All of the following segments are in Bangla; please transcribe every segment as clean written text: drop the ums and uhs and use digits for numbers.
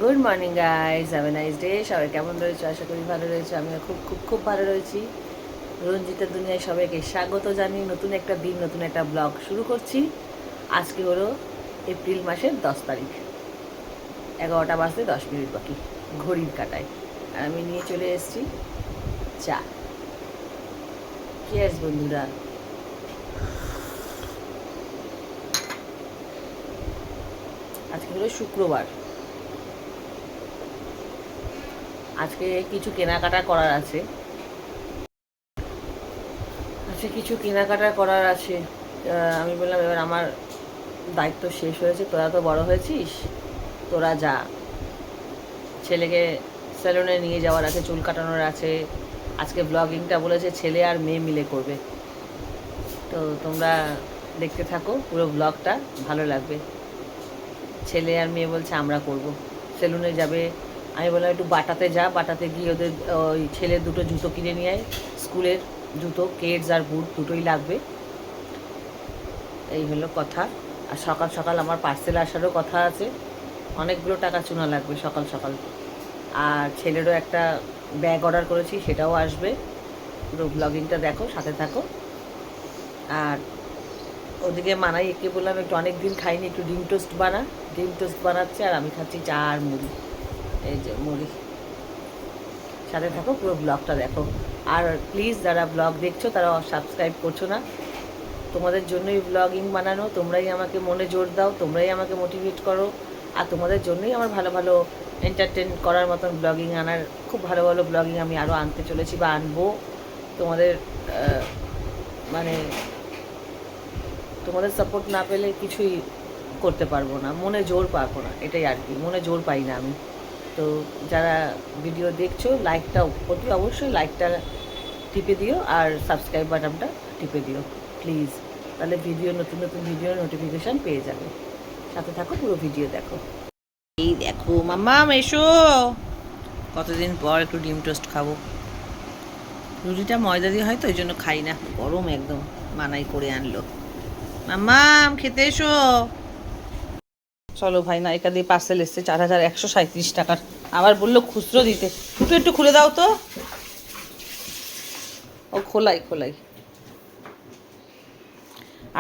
Good morning guys, have a nice day. সবাই কেমন রয়েছে? আশা করি ভালো রয়েছে। আমিও খুব খুব খুব ভালো রয়েছি। রঞ্জিতের দুনিয়ায় সবাইকে স্বাগত জানিয়ে নতুন একটা দিন, নতুন একটা ব্লগ শুরু করছি। আজকে হলো এপ্রিল মাসের 10 তারিখ, 11টা বাজতে 10 মিনিট বাকি ঘড়ির কাটায়। আর আমি নিয়ে চলে এসেছি চা। চিয়ার্স বন্ধুরা। আজকে হলো শুক্রবার। আজকে কিছু কেনাকাটা করার আছে। কিছু কেনাকাটা করার আছে। আমি বললাম এবার আমার দায়িত্ব শেষ হয়েছে, তোরা তো বড় হয়েছিস, তোরা যা। ছেলেকে স্যালুনে নিয়ে যাওয়ার আছে, চুল কাটানোর আছে। আজকে ব্লগিংটা বলেছে ছেলে আর মেয়ে মিলে করবে, তো তোমরা দেখতে থাকো পুরো ব্লগটা, ভালো লাগবে। ছেলে আর মেয়ে বলছে আমরা করব, সেলুনে যাবে। আমি বললাম একটু বাটাতে যা, বাটাতে গিয়ে ওদের ওই ছেলের দুটো জুতো কিনে নিয়ে আয়, স্কুলের জুতো, কেডস আর বুট দুটোই লাগবে। এই হলো কথা। আর সকাল সকাল আমার পার্সেল আসারও কথা আছে, অনেকগুলো টাকা চুনা লাগবে সকাল সকাল। আর ছেলেরও একটা ব্যাগ অর্ডার করেছি, সেটাও আসবে। পুরো ব্লগিংটা দেখো, সাথে থাকো। আর ওদিকে মানাই একে বললাম একটু অনেক দিন খাইনি, একটু ডিম টোস্ট বানা। ডিম টোস্ট বানাচ্ছে আর আমি খাচ্ছি চা আর মুড়ি। এই যে মুড়ি, সাথে থাকো, পুরো ব্লগটা দেখো। আর প্লিজ যারা ব্লগ দেখছো তারা সাবস্ক্রাইব করছো না, তোমাদের জন্যই ব্লগিং বানানো। তোমরাই আমাকে মনে জোর দাও, তোমরাই আমাকে মোটিভেট করো। আর তোমাদের জন্যই আমার ভালো ভালো এন্টারটেন করার মতন ব্লগিং আনার, খুব ভালো ভালো ব্লগিং আমি আরও আনতে চলেছি বা আনবো। তোমাদের মানে তোমাদের সাপোর্ট না পেলে কিছুই করতে পারবো না, মনে জোর পাবো না, এটাই আর কি। মনে জোর পাই না আমি। তো যারা ভিডিও দেখছো, লাইকটা অতি অবশ্যই লাইকটা টিপে দিও আর সাবস্ক্রাইব বাটনটা টিপে দিও প্লিজ। তাহলে নতুন নতুন ভিডিওর নোটিফিকেশান পেয়ে যাবে। সাথে থাকো, পুরো ভিডিও দেখো। এই দেখো মাম্মাম, এসো। কতদিন পর একটু ডিম টোস্ট খাবো। রুটিটা ময়দা দিয়ে হয় তো, ওই জন্য খাই না, গরম একদম। মানাই করে আনলো। মাম্মাম খেতে এসো। চলো ভাই, নায়িকা দিয়ে পার্সেল এসছে 4137 টাকার। আবার বললো খুচরো দিতে। একটু একটু খুলে দাও তো। ও খোলাই খোলাই।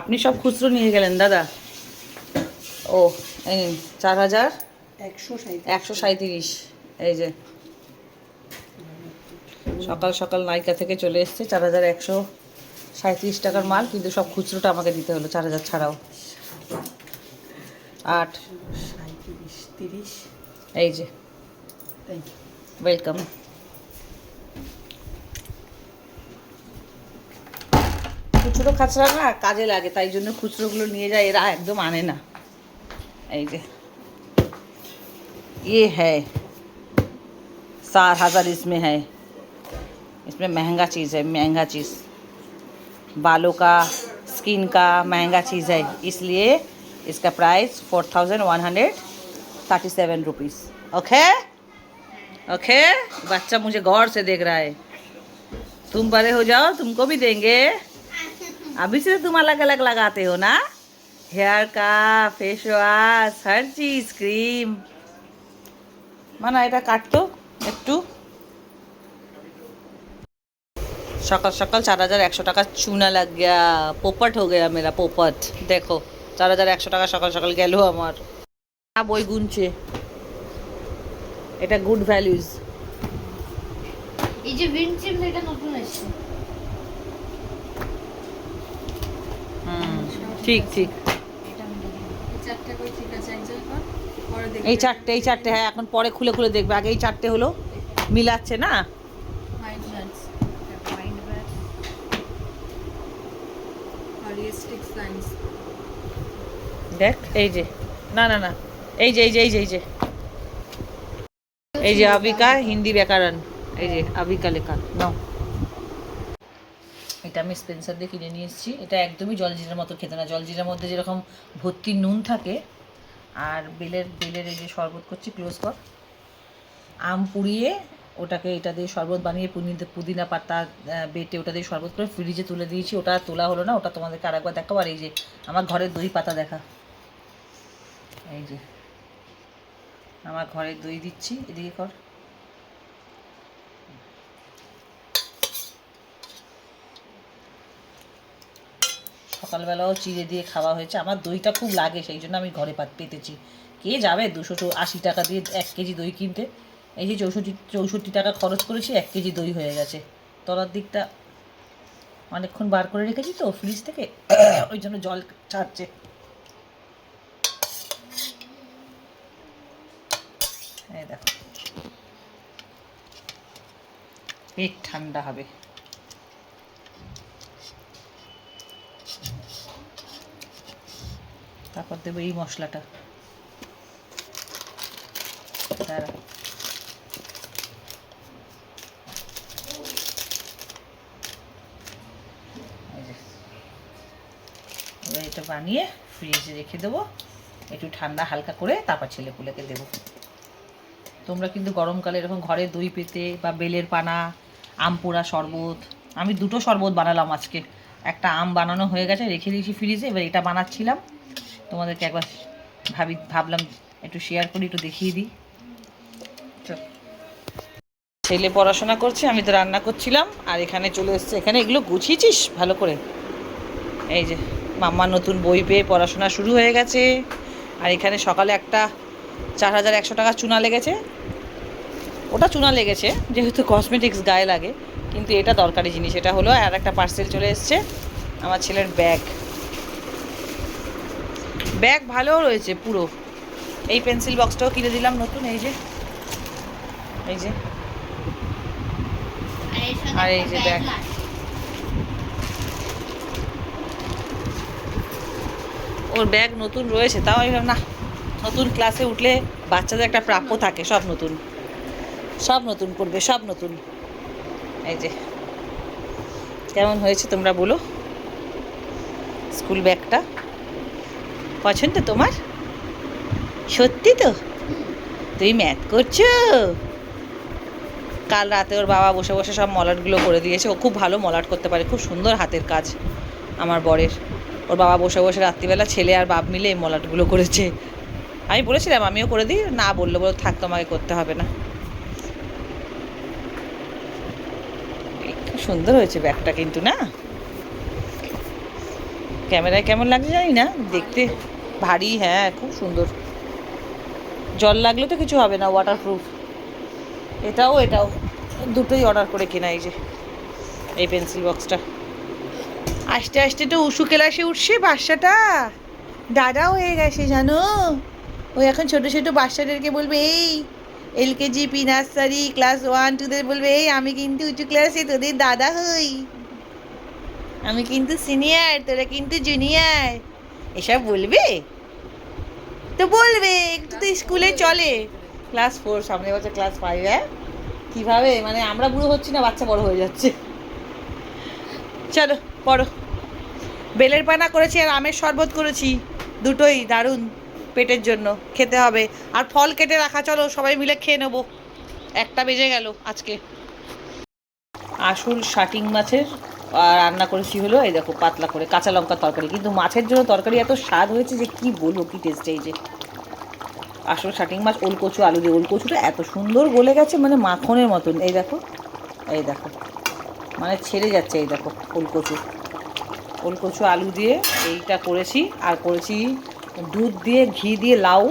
আপনি সব খুচরো নিয়ে গেলেন দাদা। ও এই 4137। এই যে সকাল সকাল নায়িকা থেকে চলে এসছে 4137 টাকার মাল, কিন্তু সব খুচরোটা আমাকে দিতে হলো, 4000 ছাড়াও। 8 37 এই যে, ওয়েলকাম। খুচরো খাচরা না কাজে লাগে, তাই জন্য খুচরোগুলো নিয়ে যায়, এরা একদম আনে না। এই যে ये है 4000, इसमें है, इसमें महंगा चीज़ है, महंगा चीज़, बालों का, स्किन का महंगा चीज़ है, इसलिए इसका प्राइस 4137 रुपीज़। Okay okay. बच्चा मुझे गौर से देख रहा है। तुम बड़े हो जाओ, तुमको भी देंगे। अभी से तुम अलग अलग लगाते हो ना, हेयर का, फेस वॉश, हर चीज़, क्रीम। माना এটা কাটতো একটু। सकाल सकाल 4100 टाका चूना लग गया, पोपट हो गया मेरा, पोपट। देखो 4100 टाका सकाल सकाल गेलो আমার। বই গুনছে, এটা গুড ভ্যালুজ। এই যে উইন্ড চিমস, এটা নতুন এসেছে। ঠিক ঠিক। এই চারটে হ্যাঁ, এখন পরে খুলে খুলে দেখবে, আগে এই চারটে হলো মিলাচ্ছে না। দেখ এই যে, না না না, এই যে এই যে এই যে এই যে এই যে আবিকা হিন্দি ব্যাকরণ, এই যে আবিকা লেখা নাও। এটা আমি স্পেন্সার দিয়ে কিনে নিয়ে এসেছি। এটা একদমই জলজিরার মতো খেতে না, জলজিরার মধ্যে যেরকম ভর্তি নুন থাকে। আর বেলের বেলের এই যে শরবত করছি, ক্লোজ কর। আম পুড়িয়ে ওটাকে এটা দিয়ে শরবত বানিয়ে, পুদিনা পাতা বেটে ওটা দিয়ে শরবত করে ফ্রিজে তুলে দিয়েছি। ওটা তোলা হলো না, ওটা তোমাদেরকে আরেকবার দেখাবো। আর এই যে আমার ঘরের দই পাতা দেখা, এই যে আমার ঘরে দই দিচ্ছি, এদিকে কর। সকালবেলাও চিড়ে দিয়ে খাওয়া হয়েছে। আমার দইটা খুব লাগে, সেই জন্য আমি ঘরে পেতেছি। কে যাবে 280 টাকা দিয়ে 1 কেজি দই কিনতে? এই যে 64 টাকা খরচ করেছি, 1 কেজি দই হয়ে গেছে। তলার দিকটা অনেকক্ষণ বার করে রেখেছি তো ফ্রিজ থেকে, ওই জন্য জল ছাড়ছে। এই দেখো, পেট ঠান্ডা হবে। তারপর দেবো এই মশলাটা। দাঁড়া, এবার এটা বানিয়ে ফ্রিজে রেখে দেবো একটু ঠান্ডা হালকা করে, তারপর ছেলেপুলেকে দেবো। তোমরা কিন্তু গরমকালে এরকম ঘরে দই পেতে বা বেলের পানা, আম পোড়া শরবত, আমি 2টো শরবত বানালাম আজকে। একটা আম বানানো হয়ে গেছে, রেখে দিয়েছি ফ্রিজে, এবার এটা বানাচ্ছিলাম। তোমাদেরকে একবার ভাবলাম একটু শেয়ার করি, একটু দেখিয়ে দিই। ছেলে পড়াশোনা করছে, আমি তো রান্না করছিলাম। আর এখানে চলে এসছে, এখানে এগুলো গুছিয়েছিস ভালো করে? এই যে মাম্মা নতুন বই পেয়ে পড়াশোনা শুরু হয়ে গেছে। আর এখানে সকালে একটা 4100 টাকা চুনা লেগেছে। ওটা চুনা লেগেছে যেহেতু কসমেটিক্স গায়ে লাগে, কিন্তু এটা দরকারি জিনিস। এটা হলো, আর একটা পার্সেল চলে এসছে, আমার ছেলের ব্যাগ। ব্যাগ ভালো রয়েছে পুরো। এই পেন্সিল বক্সটাও কিনে দিলাম নতুন, এই যে এই যে। আর এই যে ব্যাগ, ওর ব্যাগ নতুন রয়েছে। তাও আমি ভাবলাম না, নতুন ক্লাসে উঠলে বাচ্চাদের একটা প্রাপ্য থাকে, সব নতুন, সব নতুন করবে, সব নতুন। এই যে কেমন হয়েছে তোমরা বলো? স্কুল ব্যাগটা পছন্দ তোমার? সত্যি তো? তুই ম্যাথ করছো? কাল রাতে ওর বাবা বসে বসে সব মলাটগুলো করে দিয়েছে। ও খুব ভালো মলাট করতে পারে, খুব সুন্দর হাতের কাজ আমার বরের। ওর বাবা বসে বসে রাত্রিবেলা ছেলে আর বাপ মিলে এই মলাটগুলো করেছে। আমি বলেছিলাম আমিও করে দিই, না বললো, বলো থাক তোমাকে করতে হবে না। খুব সুন্দর হয়েছে ব্যাগটা কিন্তু, না? ক্যামেরায় কেমন লাগছে জানি না, দেখতে ভারী। হ্যাঁ, খুব সুন্দর। জল লাগলে তো কিছু হবে না, ওয়াটারপ্রুফ। এটাও এটাও দুটোই অর্ডার করে কেনা। এই যে এই পেন্সিল বক্সটা। আস্তে আস্তে তো উঁচু ক্লাসে উঠছে বাচ্চাটা, দাদা হয়ে গেছে জানো। ও এখন ছোট ছোট বাচ্চাদেরকে বলবে, এই LKG, প্রি নার্সারি, ক্লাস 1, 2দের বলবে, এই আমি কিন্তু উঁচু ক্লাসে তোদের দাদা হই, আমি কিন্তু সিনিয়র, তোরা কিন্তু জুনিয়র, এসব বলবে। তো বলবে, একটু তো স্কুলে চলে। ক্লাস 4, সামনে বছর ক্লাস 5। হ্যাঁ, কীভাবে মানে আমরা বুড়ো হচ্ছি না, বাচ্চা বড় হয়ে যাচ্ছে। চলো পড়ো। বেলের পানা করেছি আর আমের শরবত করেছি, দুটোই দারুণ পেটের জন্য, খেতে হবে। আর ফল কেটে রাখা, চলো সবাই মিলে খেয়ে নেবো। 1টা বেজে গেল আজকে। আসল শাটিং মাছের রান্না করেছি হলো, এই দেখো পাতলা করে কাঁচা লঙ্কার তরকারি। কিন্তু মাছের জন্য তরকারি এত স্বাদ হয়েছে যে কি বলবো, কি টেস্ট। এই যে আসল শাটিং মাছ, ওলকচু আলু দিয়ে। ওলকচুটা এত সুন্দর গলে গেছে, মানে মাখনের মতন। এই দেখো, এই দেখো, মানে ছেড়ে যাচ্ছে। এই দেখো ওলকচু আলু দিয়ে এইটা করেছি। আর করেছি দুধ দিয়ে, ঘি দিয়ে লাউ।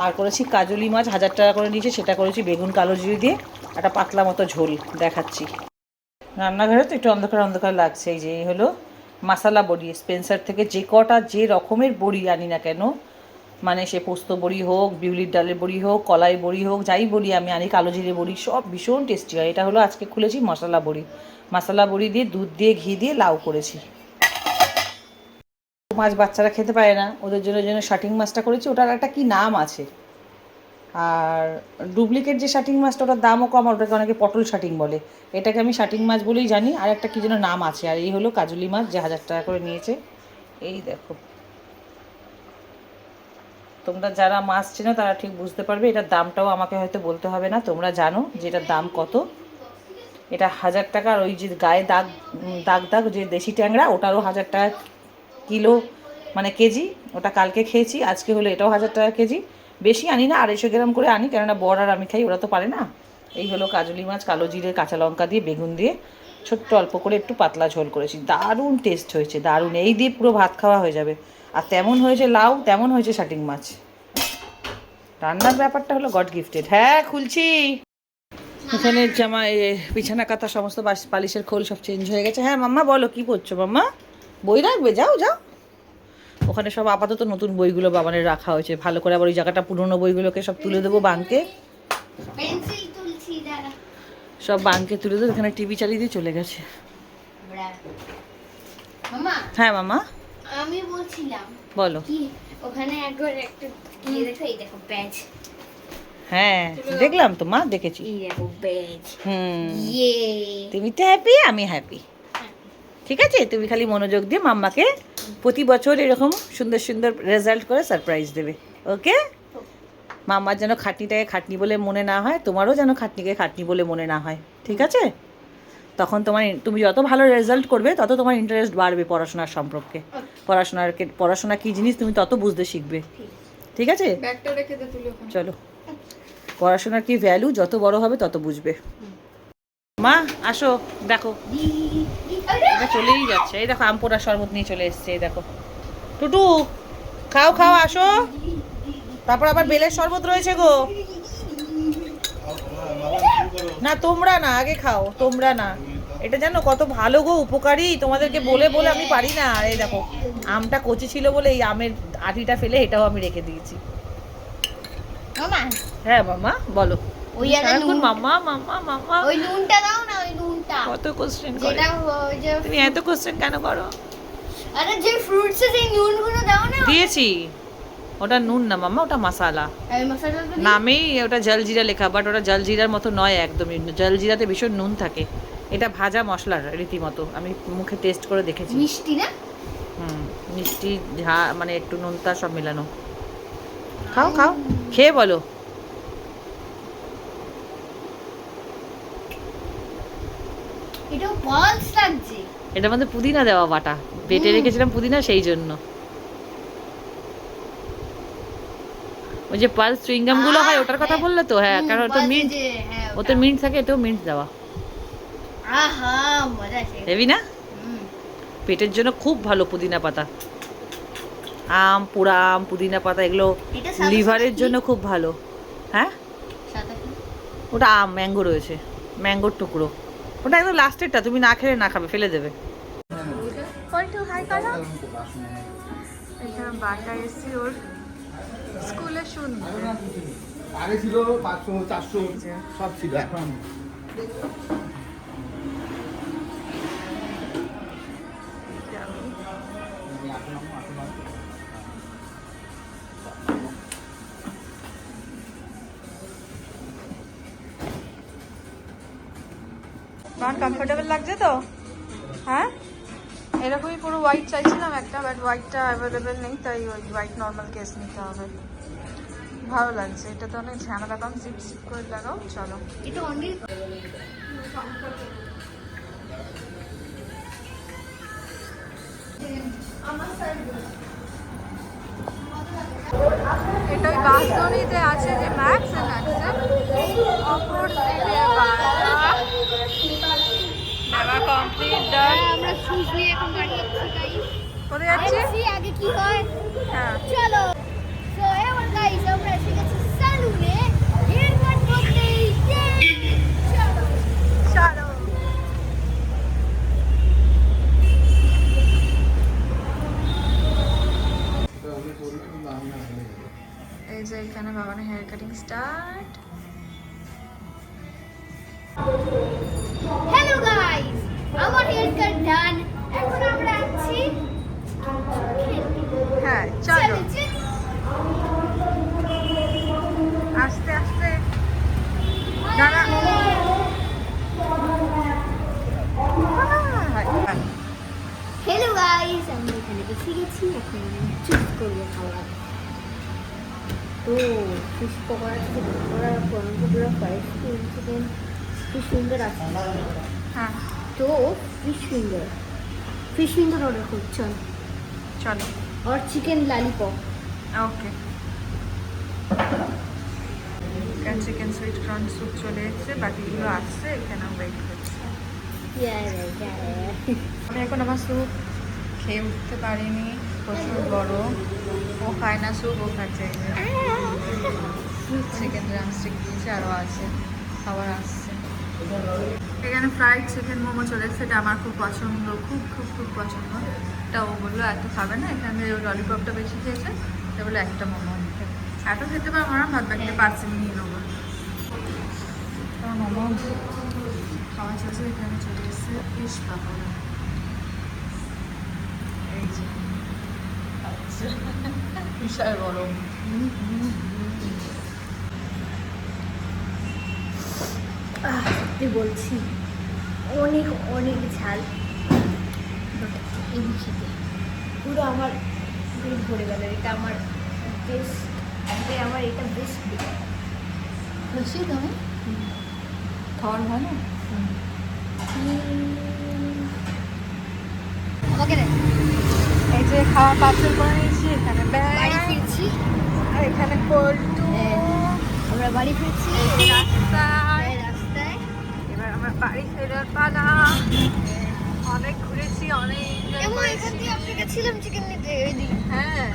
আর করেছি কাজলি মাছ 1000 টাকা করে নিয়েছি, সেটা করেছি বেগুন কালো জিরে দিয়ে, একটা পাতলা মতো ঝোল। দেখাচ্ছি। রান্নাঘরে তো একটু অন্ধকার অন্ধকার লাগছে। এই যে এই হলো মশলা বড়ি, স্পেন্সার থেকে যে কটা যে রকমের বড়ি আনি না কেন, মানে সে পোস্ত বড়ি হোক, বিউলির ডালের বড়ি হোক, কলাই বড়ি হোক, যাই বড়ি আমি আনি, কালো জিরে বড়ি, সব ভীষণ টেস্টি হয়। এটা হলো আজকে খুলেছি মশলা বড়ি দিয়ে, দুধ দিয়ে, ঘি দিয়ে লাউ করেছি। মাছ বাচ্চারা খেতে পারে না, ওদের জন্য শাটিং মাছটা করেছি। ওটার একটা কি নাম আছে। আর ডুপ্লিকেট যে শাটিং মাছটা, ওটার দামও কম, ওটাকে অনেকে পটল শাটিং বলে। এটাকে আমি শাটিং মাছ বলেই জানি। আর একটা কী যেন নাম আছে। আর এই হলো কাজলি মাছ, যে 1000 টাকা করে নিয়েছে। এই দেখো, তোমরা যারা মাছ চেনো তারা ঠিক বুঝতে পারবে। এটার দামটাও আমাকে হয়তো বলতে হবে না, তোমরা জানো যে এটার দাম কত। এটা 1000 টাকা। আর ওই যে গায়ে দাগ দাগ দাগ যে দেশি ট্যাংরা, ওটারও 1000 টাকা কিলো, মানে কেজি। ওটা কালকে খেয়েছি, আজকে হলো এটাও 1000 টাকা কেজি। বেশি আনি না, 250 গ্রাম করে আনি, কেননা বর আর আমি খাই, ওরা তো পারে না। এই হলো কাজলি মাছ, কালো জিরে কাঁচা লঙ্কা দিয়ে বেগুন দিয়ে ছোট্ট অল্প করে একটু পাতলা ঝোল করেছি, দারুণ টেস্ট হয়েছে, দারুণ। এই দিয়ে পুরো ভাত খাওয়া হয়ে যাবে। আর তেমন হয়েছে লাউ, তেমন হয়েছে শাটিং মাছ। রান্নার ব্যাপারটা হলো গড গিফটেড। হ্যাঁ খুলছি। এখানে জামা বিছানা কাঁথা সমস্ত পালিশের খোল সব চেঞ্জ হয়ে গেছে। হ্যাঁ মাম্মা বলো, কি করছো মাম্মা? বই রাখবে? যাও যাও। ওখানে সব আপাতত নতুন বইগুলো বাবানের রাখা হয়েছে, ভালো করে আবার ওই জায়গাটা পুরনো বইগুলোকে সব তুলে দেবো বাঙ্কে, পেন্সিল তুলছি দাঁড়া। সব বাঙ্কে তুলে দেবো। এখানে টিভি চালিয়ে দিয়ে চলে গেছে। মামা হ্যাঁ মামা আমি বলছিলাম বলো। কি ওখানে একবার একটা কি দেখো, এই দেখো ব্যাজ, হ্যাঁ দেখলাম তো মা, দেখেছি। এই দেখো ব্যাজ। হুম, ইয়ে তুমি তো হ্যাপি, আমি হ্যাপি। ঠিক আছে, তুমি খালি মনোযোগ দিয়ে মাম্মাকে প্রতি বছর এরকম সুন্দর সুন্দর রেজাল্ট করে সারপ্রাইজ দেবে। ওকে? মাম্মার যেন খাটনিটাকে খাটনি বলে মনে না হয়, তোমারও যেন খাটনিকে খাটনি বলে মনে না হয়। ঠিক আছে? তখন তুমি যত ভালো রেজাল্ট করবে তত তোমার ইন্টারেস্ট বাড়বে পড়াশোনার সম্পর্কে। পড়াশোনা কী জিনিস তুমি তত বুঝতে শিখবে। ঠিক আছে? ব্যাগটা রেখে দে তুলে ওখানে। চলো, পড়াশোনার কি ভ্যালু যত বড় হবে তত বুঝবে। মা আসো, দেখো এটা চলেই যাচ্ছে। এই দেখো আম পোড়ার শরবত নিয়ে চলে এসছে। এই দেখো টুটু, খাও খাও, আসো। তারপর আবার বেলের শরবত রয়েছে গো। না তোমরা না, আগে খাও, তোমরা না। এটা জানো কত ভালো গো, উপকারী, তোমাদেরকে বলে বলে আমি পারি না। আর এই দেখো আমটা কচি ছিল বলে এই আমের আটিটা ফেলে এটাও আমি রেখে দিয়েছি। মামা হ্যাঁ মামা বলো। ওই সারাক্ষণ মাম্মা মাম্মা মাম্মা, ওই নুনটা দাও না, ওই নুনটা কত কোশ্চেন করে। যেটা ওই যে তুমি এত কোশ্চেন কেন করো? আরে যে ফ্রুটসে যে নুনগুলো দাও না, দিয়েছি। ওটা নুন না মাম্মা, ওটা মশালা। এই মশলাটা নামেই ওটা জলজিরা লেখা, বাট ওটা জলজিরার মতো নয় একদমই। জলজিরাতে ভীষণ নুন থাকে, এটা ভাজা মশলার রীতিমতো। আমি মুখে টেস্ট করে দেখেছি। মিষ্টি না? মিষ্টি মানে একটু নোনতা সব মেলানো। খাও খাও, খেয়ে বলো। এটাও পালস লাগছে। এটার মধ্যে পুদিনা দেওয়া বাটা, বেটে রেখেছিলাম পুদিনা, সেই জন্য। ওই যে পালস চুইংগাম গুলো হয় ওটার কথা বললে তো? হ্যাঁ, কারণ ওটা মিন্ট, ওতে মিন্ট থাকে, এটাও মিন্ট দেওয়া। আহা মজা আছে। হেবি না? পেটের জন্য খুব ভালো পুদিনা পাতা। আম, পোড়া আম, পুদিনা পাতা, এগুলো এটা সাদা লিভারের সাদা জন্য খুব ভালো। হ্যাঁ, সাদা কি? ওটা আম, ম্যাঙ্গো রয়েছে, ম্যাঙ্গোর টুকরো। ওটা একদম লাস্টেরটা, তুমি না খেলে না খাবে, ফেলে দেবে। এখানে বাটা এসছি ওর স্কুলে শুনতে। আগে ছিল 500 400 সব ছিল, এখন আমার কমফোর্টেবল লাগছে তো? হ্যাঁ, এরকমই পুরো হোয়াইট চাইছিলাম একটা, বাট হোয়াইটটা অ্যাভেলেবেল নেই, তাই ওই হোয়াইট নর্মাল কেস নিতে হবে। ভালো লাগছে, এটা তো অনেক ঝামেলা, কম সিপ সিপ করে লাগাও। চলো, এটা অনেক এটা ওই বাসদনিতে আছে যে ম্যাক্স এন্ড ম্যাক্সের অপর সাইডে বাবা কমপ্লিট ডান। আমরা শুজ নিয়ে এখন বাড়ি যাচ্ছি গাইস। কোথায় যাচ্ছি? আগে কি হয় হ্যাঁ, চলো। সো এবার গাইস আমরা এসে গেছি সালুনে হেয়ার কাট করতে। চলো চলো। এই যে এখানে বাবানের hair cutting start. Hello guys, আমার হেয়ার কাট ডান। এখন আমরা আছি হ্যাঁ চলো, চলো আস্তে আস্তে দাঁড়া। হ্যালো গাইস, আমরা এখানে বসে গেছি। এখন চুজ করবো খাবার। তো ফিশ পকোড়া থেকে pakora, prawn pakora, fried chicken কি সুন্দর আছে। হ্যাঁ তো ফিশ ফিঙ্গার অর্ডার করি চল। চলো, और चिकन लॉलीपॉप। ওকে। চিকেন সুইট কর্ন স্যুপ চলে এসেছে, বাকিগুলো আসছে, এখানে ওয়েট করছে। আমি এখন আমার স্যুপ খেয়ে উঠতে পারিনি, প্রচুর বড়। ও খায় না স্যুপ, ও খাচ্ছে চিকেন ড্রামস্টিক দিয়েছে, আরও আছে, খাবার আসছে। এখানে ফ্রাইড চিকেন মোমো চলে এসেছে, এটা আমার খুব পছন্দ, খুব খুব খুব পছন্দ। এটা ও বললো এত খাবে না, এখানে ললিপপটা বেশি খেয়েছে, এটা বলে একটা মোমো নিতে। এত খেতে পারবো না, ভাত বাকিতে পার্সেল নিয়ে নেবো। মোমো খাওয়া চলছে, এখানে চলে এসেছে ফিশ পাকোড়া। এই যে বিশাল গরম। সত্যি বলছি অনেক অনেক ঝাল, এই খেতে পুরো আমার পেট ভরে গেল। এটা আমার বেস্ট, আমার এটা বেস্ট। খুশি তুমি? খাওয়ার ভালো। আমাকে দেখ, এই যে খাওয়া পার্সেল করে নিয়েছি, এখানে বাড়ি ব্যাগ, ফিরছি, আর এখানে পল্টু, আমরা বাড়ি ফিরছি রাস্তায়। রাস্তায়। এবার আমার বাড়ি ফেরার পালা। অনেক ঘুরেছি, অনেক enjoy এবং করেছি। এখান দিয়ে আমরা গেছিলাম চিকেন নিতে, ওই দিন। হ্যাঁ,